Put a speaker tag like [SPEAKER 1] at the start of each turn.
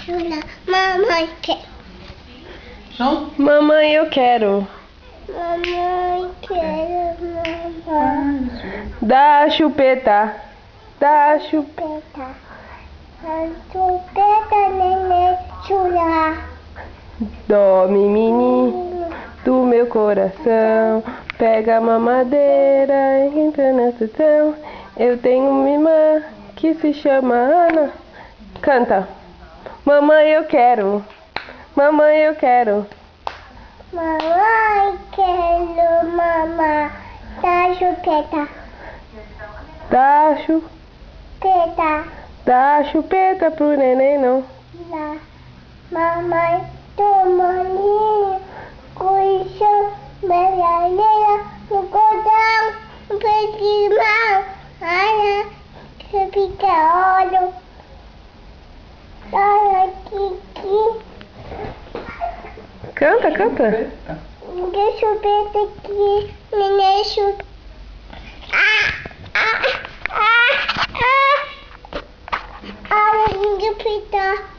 [SPEAKER 1] chula, mamãe quer.
[SPEAKER 2] Som?
[SPEAKER 3] Mamãe, eu quero.
[SPEAKER 1] Mamãe quer, mamãe.
[SPEAKER 3] Dá a chupeta. Dá a chupeta.
[SPEAKER 1] Chupeta. A chupeta, neném, chula.
[SPEAKER 3] Dorme, menino, do meu coração. Pega a mamadeira, entra na sessão. Eu tenho uma irmã que se chama Ana. Canta. Mamãe, eu quero. Mamãe, eu quero.
[SPEAKER 1] Mamãe quero, mamãe. Da chupeta.
[SPEAKER 3] Dá a
[SPEAKER 1] Peta.
[SPEAKER 3] Dá a chupeta pro neném, não.
[SPEAKER 1] Da mamãe tomaninho. Coição, meia no cordão. No pé de mão. Ana, você fica olho. Olha aqui.
[SPEAKER 3] Canta, canta.
[SPEAKER 1] Deixa eu ver aqui. Neném chupa. Olha, chupeta.